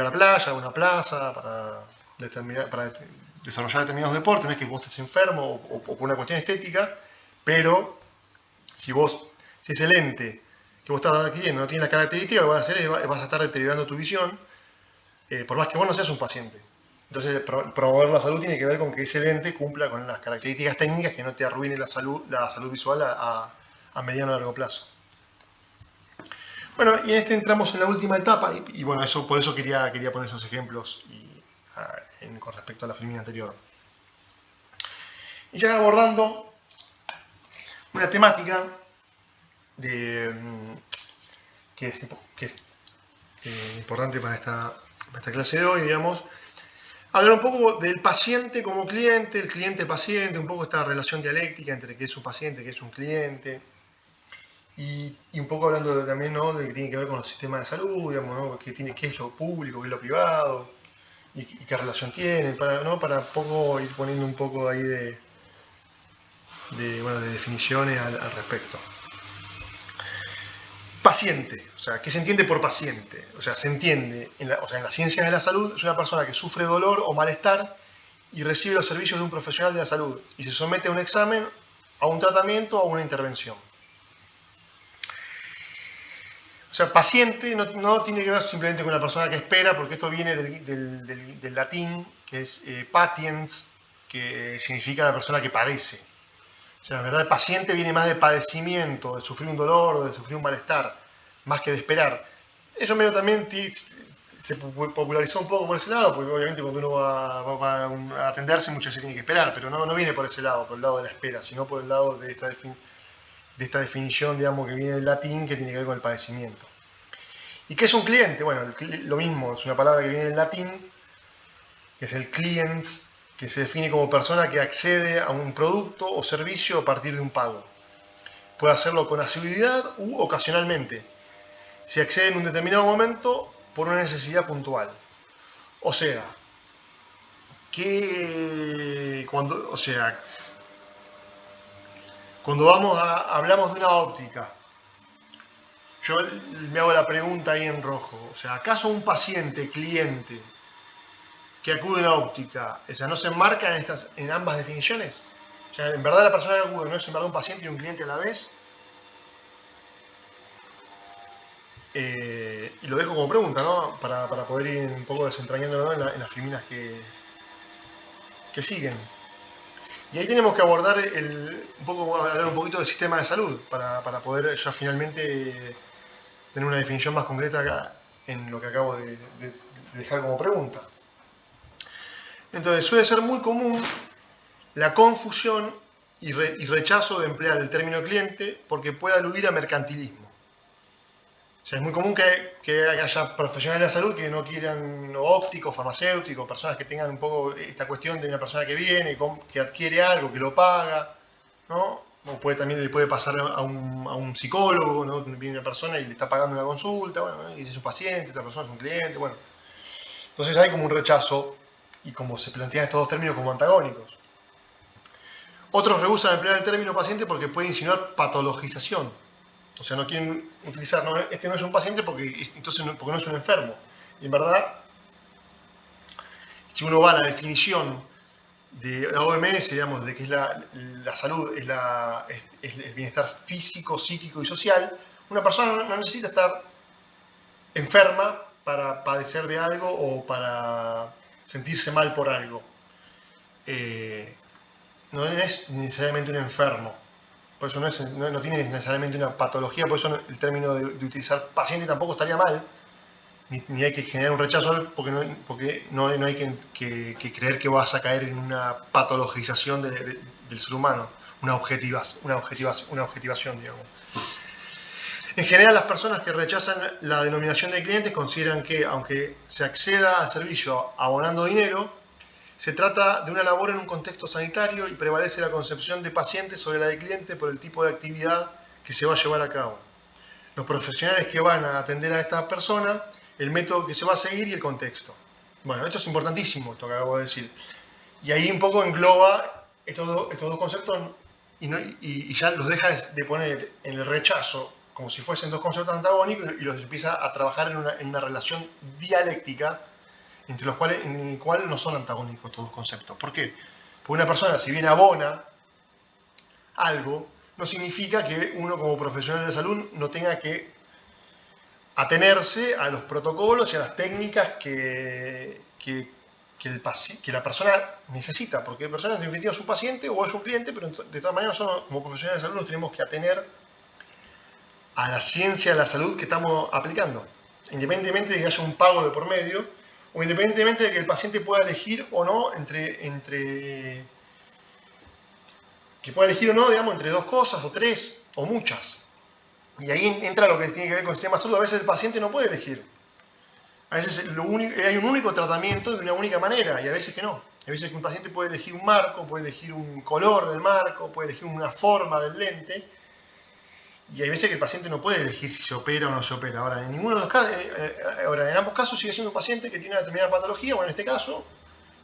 a la playa, a una plaza, para desarrollar determinados deportes, no es que vos estés enfermo o por una cuestión estética, pero si ese lente que vos estás adquiriendo no tiene las características, lo que vas a hacer es vas a estar deteriorando tu visión, por más que vos no seas un paciente. Entonces, promover la salud tiene que ver con que ese lente cumpla con las características técnicas que no te arruine la salud visual a mediano o largo plazo. Bueno, y en este entramos en la última etapa, y bueno, por eso quería poner esos ejemplos con respecto a la filmina anterior. Y ya abordando una temática que es importante para esta clase de hoy, digamos, hablar un poco del paciente como cliente, el cliente-paciente, un poco esta relación dialéctica entre qué es un paciente, qué es un cliente, y un poco hablando también, ¿no?, de que tiene que ver con los sistemas de salud, digamos, ¿no?, qué es lo público, qué es lo privado, y qué relación tienen, para un poco ir poniendo un poco ahí de definiciones al respecto. Paciente, o sea, ¿qué se entiende por paciente? O sea, se entiende, en las ciencias de la salud, es una persona que sufre dolor o malestar y recibe los servicios de un profesional de la salud y se somete a un examen, a un tratamiento o a una intervención. O sea, paciente no tiene que ver simplemente con la persona que espera, porque esto viene del latín, que es patiens, que significa la persona que padece. O sea, la verdad, el paciente viene más de padecimiento, de sufrir un dolor o de sufrir un malestar, más que de esperar. Eso medio también se popularizó un poco por ese lado, porque obviamente cuando uno va a atenderse muchas veces tiene que esperar, pero no viene por ese lado, por el lado de la espera, sino por el lado de esta definición, digamos, que viene del latín, que tiene que ver con el padecimiento. ¿Y qué es un cliente? Bueno, lo mismo, es una palabra que viene del latín, que es el cliens, que se define como persona que accede a un producto o servicio a partir de un pago. Puede hacerlo con asiduidad u ocasionalmente, si accede en un determinado momento por una necesidad puntual. O sea, cuando hablamos de una óptica, yo me hago la pregunta ahí en rojo, o sea, ¿acaso un paciente, cliente, que acude a una óptica, o sea, no se enmarca en ambas definiciones. O sea, en verdad la persona que acude no es en verdad un paciente y un cliente a la vez. Y lo dejo como pregunta, ¿no? Para poder ir un poco desentrañándolo en las filminas que siguen. Y ahí tenemos que abordar hablar un poquito del sistema de salud para poder ya finalmente tener una definición más concreta acá en lo que acabo de dejar como pregunta. Entonces suele ser muy común la confusión y rechazo de emplear el término cliente porque puede aludir a mercantilismo. O sea, es muy común que haya profesionales de la salud que no quieran, ópticos, farmacéuticos, personas que tengan un poco esta cuestión de una persona que viene, que adquiere algo, que lo paga, ¿no? O también le puede pasar a un psicólogo, ¿no? Viene una persona y le está pagando una consulta, bueno, ¿no? Y es un paciente, esta persona es un cliente, bueno. Entonces hay como un rechazo y como se plantean estos dos términos como antagónicos. Otros rehusan emplear el término paciente porque puede insinuar patologización. O sea, no quieren utilizar, no, este no es un paciente porque no es un enfermo. Y en verdad, si uno va a la definición de la OMS, digamos, de que es la salud, es el bienestar físico, psíquico y social, una persona no necesita estar enferma para padecer de algo o para sentirse mal por algo. No es necesariamente un enfermo. Por eso no tiene necesariamente una patología, por eso el término de utilizar paciente tampoco estaría mal, ni hay que generar un rechazo, porque no hay que creer que vas a caer en una patologización del ser humano, una objetivación, digamos. En general, las personas que rechazan la denominación de clientes consideran que, aunque se acceda al servicio abonando dinero, se trata de una labor en un contexto sanitario y prevalece la concepción de paciente sobre la de cliente por el tipo de actividad que se va a llevar a cabo. Los profesionales que van a atender a esta persona, el método que se va a seguir y el contexto. Bueno, esto es importantísimo, esto que acabo de decir. Y ahí un poco engloba estos dos conceptos y ya los deja de poner en el rechazo como si fuesen dos conceptos antagónicos y los empieza a trabajar en una relación dialéctica entre los cuales, en el cual no son antagónicos estos dos conceptos. ¿Por qué? Porque una persona, si bien abona algo, no significa que uno como profesional de salud no tenga que atenerse a los protocolos y a las técnicas que la persona necesita, porque la persona en definitiva es un paciente o es un cliente, pero de todas maneras nosotros como profesionales de salud nos tenemos que atener a la ciencia de la salud que estamos aplicando, independientemente de que haya un pago de por medio, o independientemente de que el paciente pueda elegir o no entre dos cosas, o tres, o muchas. Y ahí entra lo que tiene que ver con el sistema de salud. A veces el paciente no puede elegir. A veces hay un único tratamiento de una única manera, y a veces que no. A veces que un paciente puede elegir un marco, puede elegir un color del marco, puede elegir una forma del lente, y hay veces que el paciente no puede elegir si se opera o no se opera. Ahora, en ninguno de los casos, en ambos casos sigue siendo un paciente que tiene una determinada patología, o en este caso,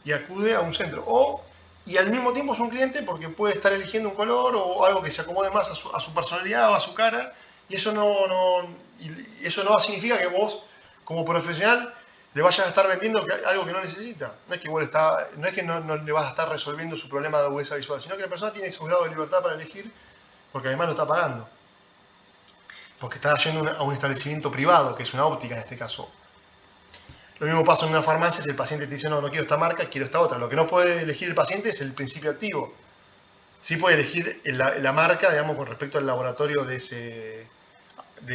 y acude a un centro. Y al mismo tiempo es un cliente porque puede estar eligiendo un color o algo que se acomode más a su personalidad o a su cara, y eso no significa que vos, como profesional, le vayas a estar vendiendo algo que no necesita. No es que no le vas a estar resolviendo su problema de agudeza visual, sino que la persona tiene su grado de libertad para elegir, porque además lo está pagando. Porque está yendo a un establecimiento privado, que es una óptica en este caso. Lo mismo pasa en una farmacia si el paciente te dice, no quiero esta marca, quiero esta otra. Lo que no puede elegir el paciente es el principio activo. Sí puede elegir la marca, digamos, con respecto al laboratorio de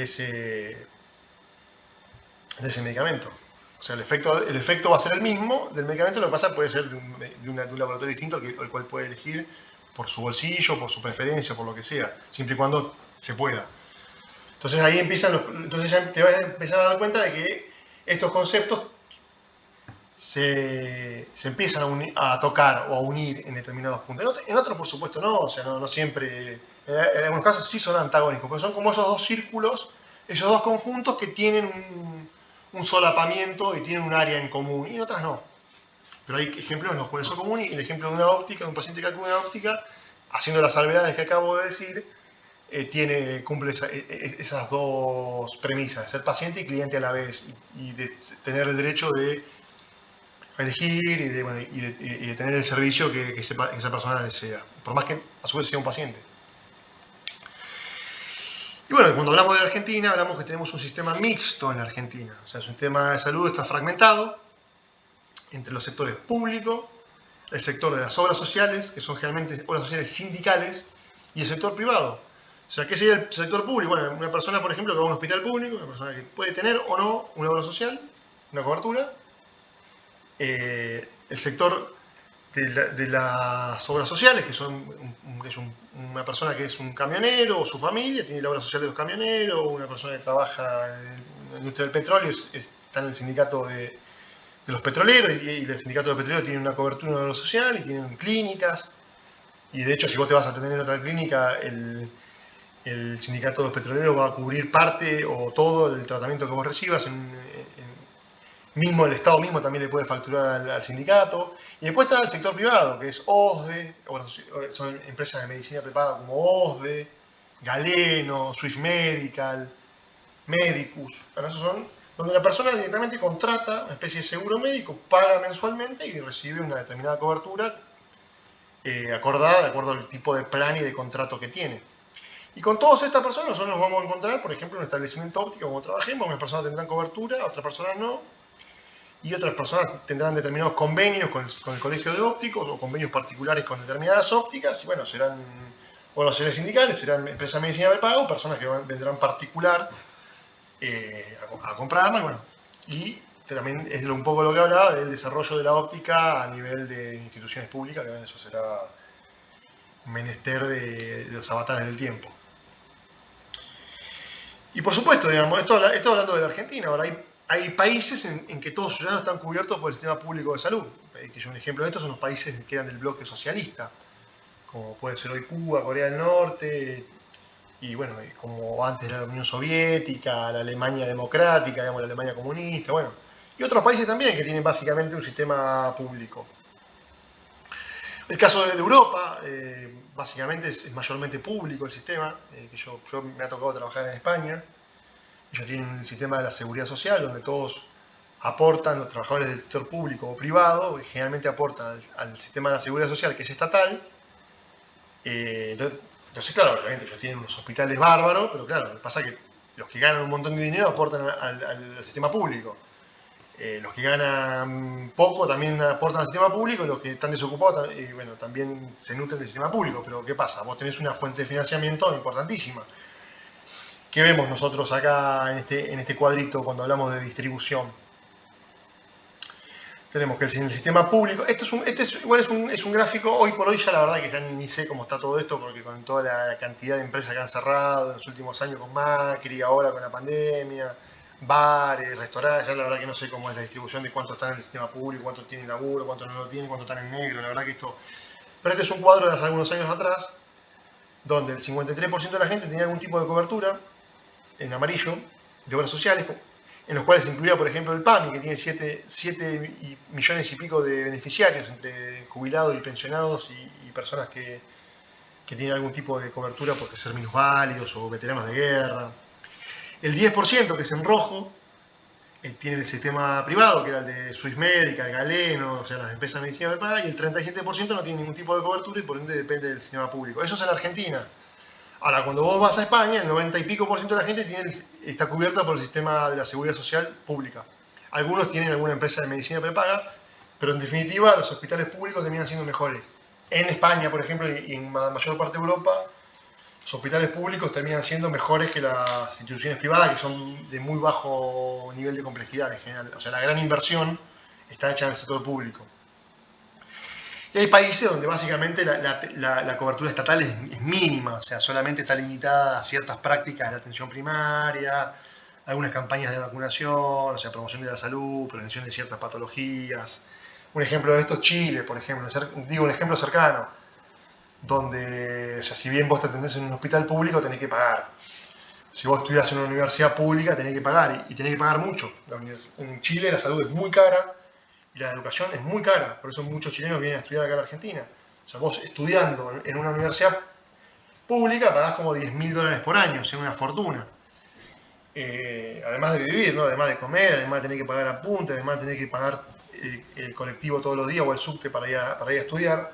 ese medicamento. O sea, el efecto va a ser el mismo del medicamento, lo que pasa puede ser de un laboratorio distinto el cual puede elegir por su bolsillo, por su preferencia, por lo que sea, siempre y cuando se pueda. Entonces ahí entonces ya te vas a empezar a dar cuenta de que estos conceptos se empiezan a tocar o a unir en determinados puntos. En otros, por supuesto, no. O sea, no siempre. En algunos casos sí son antagónicos, pero son como esos dos círculos, esos dos conjuntos que tienen un solapamiento y tienen un área en común, y en otras no. Pero hay ejemplos en los cuales son comunes, y el ejemplo de una óptica, de un paciente que acude a una óptica, haciendo las salvedades que acabo de decir, cumple esas dos premisas, ser paciente y cliente a la vez, y de tener el derecho de a elegir y de tener el servicio que esa persona desea, por más que a su vez sea un paciente. Y bueno, cuando hablamos de la Argentina, hablamos que tenemos un sistema mixto en la Argentina. O sea, el sistema de salud está fragmentado entre los sectores públicos, el sector de las obras sociales, que son generalmente obras sociales sindicales, y el sector privado. O sea, ¿qué sería el sector público? Bueno, una persona, por ejemplo, que va a un hospital público, una persona que puede tener o no una obra social, una cobertura. El sector de las obras sociales, que son una persona que es un camionero o su familia, tiene la obra social de los camioneros, o una persona que trabaja en la industria del petróleo, está en el sindicato de los petroleros, y el sindicato de petroleros tiene una cobertura de obra social y tienen clínicas. Y de hecho, si vos te vas a atender en otra clínica, el sindicato de los petroleros va a cubrir parte o todo el tratamiento que vos recibas. Mismo el Estado mismo también le puede facturar al sindicato. Y después está el sector privado, que es OSDE, son empresas de medicina prepaga como OSDE, Galeno, Swiss Medical, Medicus. Bueno, esos son donde la persona directamente contrata una especie de seguro médico, paga mensualmente y recibe una determinada cobertura acordada de acuerdo al tipo de plan y de contrato que tiene. Y con todas estas personas nosotros nos vamos a encontrar, por ejemplo, en un establecimiento óptico, como trabajemos, unas personas tendrán cobertura, otras personas no, y otras personas tendrán determinados convenios con el colegio de ópticos o convenios particulares con determinadas ópticas, y bueno, serán seres sindicales, serán empresas de medicina de pago, personas que vendrán particular a comprarla, y bueno, y también es un poco lo que hablaba del desarrollo de la óptica a nivel de instituciones públicas, que eso será menester de los avatares del tiempo. Y por supuesto, digamos, esto hablando de la Argentina, ahora hay países en que todos sus ciudadanos están cubiertos por el sistema público de salud. Que un ejemplo de esto son los países que eran del bloque socialista, como puede ser hoy Cuba, Corea del Norte, y bueno, como antes la Unión Soviética, la Alemania democrática, digamos, la Alemania comunista, bueno, y otros países también que tienen básicamente un sistema público. El caso de Europa, básicamente es mayormente público el sistema, que yo me ha tocado trabajar en España. Ellos tienen un sistema de la seguridad social donde todos aportan, los trabajadores del sector público o privado, que generalmente aportan al sistema de la seguridad social, que es estatal. Entonces, claro, obviamente ellos tienen unos hospitales bárbaros, pero claro, lo que pasa es que los que ganan un montón de dinero aportan al sistema público. Los que ganan poco también aportan al sistema público, y los que están desocupados bueno, también se nutren del sistema público. Pero ¿qué pasa? Vos tenés una fuente de financiamiento importantísima. ¿Qué vemos nosotros acá en este cuadrito cuando hablamos de distribución? Tenemos que el sistema público, igual es un gráfico, hoy por hoy ya la verdad que ya ni sé cómo está todo esto, porque con toda la cantidad de empresas que han cerrado en los últimos años con Macri, ahora con la pandemia, bares, restaurantes, ya la verdad que no sé cómo es la distribución de cuánto están en el sistema público, cuánto tienen laburo, cuánto no lo tienen, cuánto están en negro, la verdad que esto... Pero este es un cuadro de hace algunos años atrás, donde el 53% de la gente tenía algún tipo de cobertura, en amarillo, de obras sociales, en los cuales se incluía, por ejemplo, el PAMI, que tiene 7 millones y pico de beneficiarios, entre jubilados y pensionados y personas que tienen algún tipo de cobertura por ser minusválidos o veteranos de guerra. El 10%, que es en rojo, tiene el sistema privado, que era el de Swiss Medical, Galeno, o sea, las empresas de medicina prepaga, y el 37% no tiene ningún tipo de cobertura y por ende depende del sistema público. Eso es en Argentina. Ahora, cuando vos vas a España, el 90 y pico % de la gente está cubierta por el sistema de la seguridad social pública. Algunos tienen alguna empresa de medicina prepaga, pero en definitiva los hospitales públicos terminan siendo mejores. En España, por ejemplo, y en la mayor parte de Europa, los hospitales públicos terminan siendo mejores que las instituciones privadas, que son de muy bajo nivel de complejidad en general. O sea, la gran inversión está hecha en el sector público. Y hay países donde básicamente la cobertura estatal es mínima, o sea, solamente está limitada a ciertas prácticas de atención primaria, algunas campañas de vacunación, o sea, promoción de la salud, prevención de ciertas patologías. Un ejemplo de esto es Chile, por ejemplo, digo un ejemplo cercano, donde, o sea, si bien vos te atendés en un hospital público, tenés que pagar. Si vos estudiás en una universidad pública, tenés que pagar, y tenés que pagar mucho. En Chile la salud es muy cara, y la educación es muy cara, por eso muchos chilenos vienen a estudiar acá a la Argentina. O sea, vos estudiando en una universidad pública pagás como $10.000 por año, o sea, una fortuna. Además de vivir, ¿no? Además de comer, además de tener que pagar apuntes, además de tener que pagar el colectivo todos los días o el subte para ir a estudiar.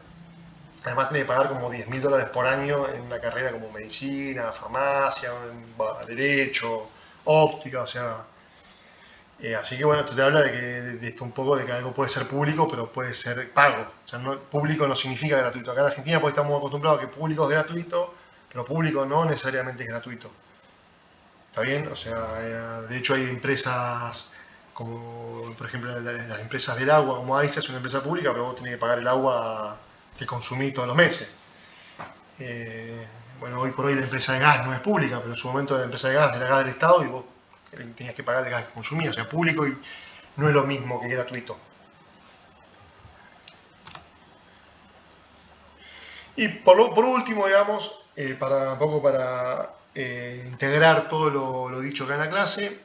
Además tenés que pagar como $10.000 por año en una carrera como medicina, farmacia, derecho, óptica, o sea. Así que bueno, esto te habla de esto un poco de que algo puede ser público, pero puede ser pago. O sea, público no significa gratuito. Acá en Argentina pues estamos acostumbrados a que público es gratuito, pero público no necesariamente es gratuito. ¿Está bien? O sea, de hecho hay empresas como, por ejemplo, las empresas del agua, como AISA es una empresa pública, pero vos tenés que pagar el agua que consumís todos los meses. Bueno, hoy por hoy la empresa de gas no es pública, pero en su momento la empresa de gas era gas del Estado y vos tenías que pagar el gas que consumías, o sea, público y no es lo mismo que gratuito. Y por último, digamos, un poco para integrar todo lo dicho acá en la clase,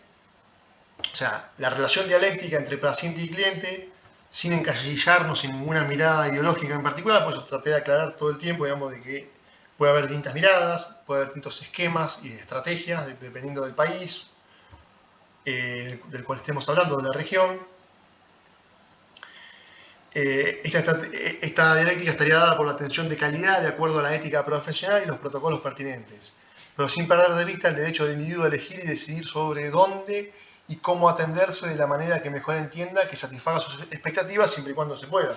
o sea, la relación dialéctica entre paciente y cliente, sin encasillarnos sin ninguna mirada ideológica en particular, por eso traté de aclarar todo el tiempo, digamos, de que puede haber distintas miradas, puede haber distintos esquemas y estrategias, dependiendo del país del cual estemos hablando, de la región. Esta dialéctica estaría dada por la atención de calidad de acuerdo a la ética profesional y los protocolos pertinentes, pero sin perder de vista el derecho del individuo a elegir y decidir sobre dónde y cómo atenderse de la manera que mejor entienda, que satisfaga sus expectativas siempre y cuando se pueda.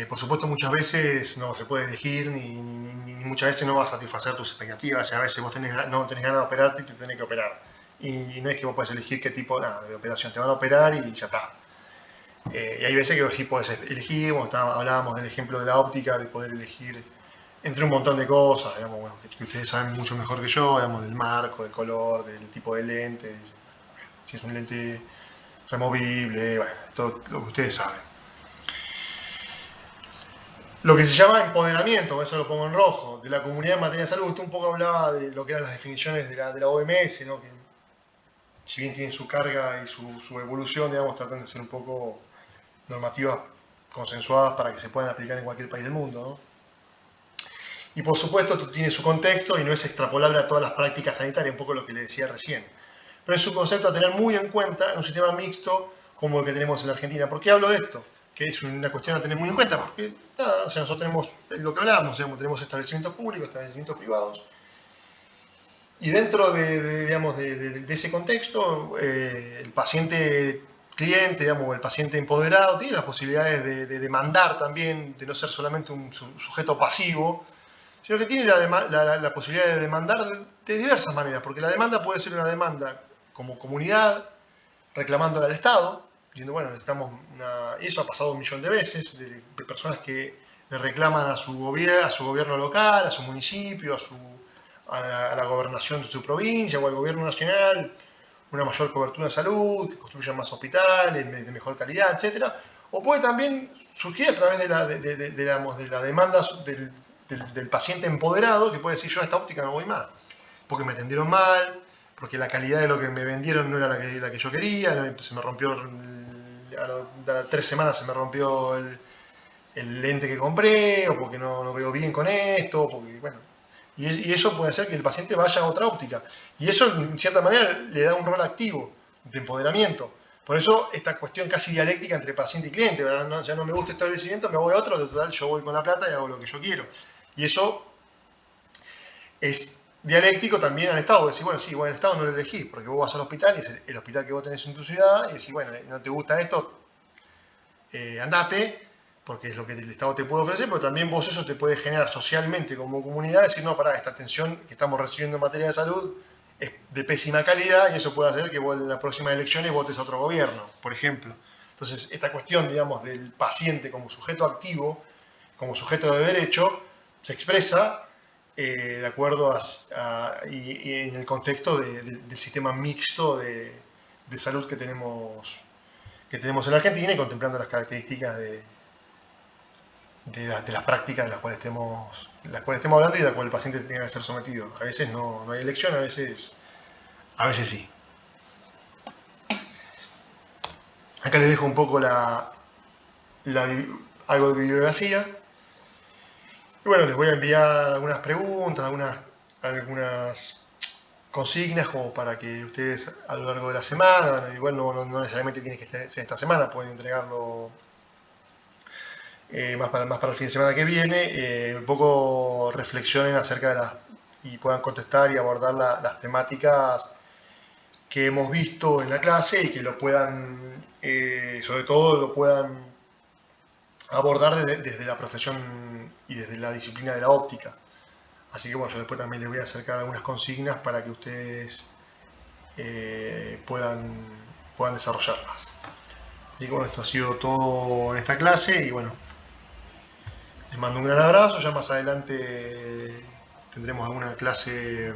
Por supuesto, muchas veces no se puede elegir ni muchas veces no va a satisfacer tus expectativas. O sea, a veces vos no tenés ganas de operarte y te tenés que operar. Y no es que vos podés elegir qué tipo de operación te van a operar y ya está. Y hay veces que sí podés elegir, hablábamos del ejemplo de la óptica, de poder elegir entre un montón de cosas, digamos, bueno, que ustedes saben mucho mejor que yo, digamos, del marco, del color, del tipo de lente, si es un lente removible, bueno, todo lo que ustedes saben. Lo que se llama empoderamiento, por eso lo pongo en rojo, de la comunidad en materia de salud. Usted un poco hablaba de lo que eran las definiciones de la OMS, ¿no? Que si bien tienen su carga y su evolución, digamos, tratan de ser un poco normativas consensuadas para que se puedan aplicar en cualquier país del mundo, ¿no? Y por supuesto, esto tiene su contexto y no es extrapolable a todas las prácticas sanitarias, un poco lo que le decía recién. Pero es un concepto a tener muy en cuenta en un sistema mixto como el que tenemos en la Argentina. ¿Por qué hablo de esto? Que es una cuestión a tener muy en cuenta, porque nada, o sea, nosotros tenemos lo que hablábamos, digamos, tenemos establecimientos públicos, establecimientos privados, y dentro de ese contexto, el paciente cliente, digamos, o el paciente empoderado tiene las posibilidades de demandar también, de no ser solamente un sujeto pasivo, sino que tiene la posibilidad de demandar de diversas maneras, porque la demanda puede ser una demanda como comunidad, reclamándole al Estado, diciendo, bueno, necesitamos y eso ha pasado 1.000.000 de veces, de personas que le reclaman a su gobierno local, a su municipio, a la gobernación de su provincia o al gobierno nacional, una mayor cobertura de salud, que construyan más hospitales de mejor calidad, etc. O puede también surgir a través de la demanda del paciente empoderado, que puede decir, yo a esta óptica no voy más, porque me atendieron mal, porque la calidad de lo que me vendieron no era la que yo quería, se me rompió, a las 3 semanas se me rompió el lente que compré, o porque no veo bien con esto, porque, bueno, y eso puede hacer que el paciente vaya a otra óptica. Y eso, en cierta manera, le da un rol activo de empoderamiento. Por eso, esta cuestión casi dialéctica entre paciente y cliente, ¿verdad? Ya no me gusta este establecimiento, me voy a otro, de total, yo voy con la plata y hago lo que yo quiero. Y eso es dialéctico también al Estado. Decir, bueno, sí, bueno, el Estado no lo elegís, porque vos vas al hospital y es el hospital que vos tenés en tu ciudad, y decís, bueno, no te gusta esto, andate, porque es lo que el Estado te puede ofrecer, pero también vos eso te puede generar socialmente como comunidad, decir, no, pará, esta atención que estamos recibiendo en materia de salud es de pésima calidad y eso puede hacer que vos en las próximas elecciones votes a otro gobierno, por ejemplo. Entonces, esta cuestión, digamos, del paciente como sujeto activo, como sujeto de derecho, se expresa de acuerdo y en el contexto del sistema mixto de salud que tenemos en la Argentina y contemplando las características de las prácticas de las cuales estemos hablando y de las cuales el paciente tenga que ser sometido. A veces no hay elección, a veces sí. Acá les dejo un poco algo de bibliografía. Y bueno, les voy a enviar algunas preguntas, algunas consignas como para que ustedes a lo largo de la semana, igual no necesariamente tiene que ser esta semana, pueden entregarlo más para el fin de semana que viene, un poco reflexionen acerca de las y puedan contestar y abordar las temáticas que hemos visto en la clase y que lo puedan, sobre todo lo puedan abordar desde la profesión y desde la disciplina de la óptica. Así que bueno, yo después también les voy a acercar algunas consignas para que ustedes puedan desarrollarlas. Así que bueno, esto ha sido todo en esta clase y bueno, les mando un gran abrazo. Ya más adelante tendremos alguna clase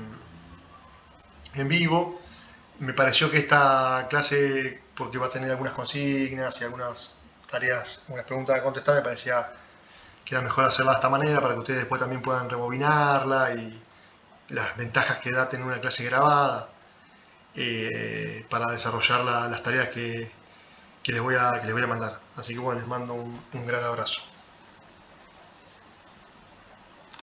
en vivo. Me pareció que esta clase, porque va a tener algunas consignas y algunas tareas, algunas preguntas a contestar, me parecía que era mejor hacerla de esta manera para que ustedes después también puedan rebobinarla y las ventajas que da tener una clase grabada para desarrollar las tareas que les voy a mandar. Así que bueno, les mando un gran abrazo.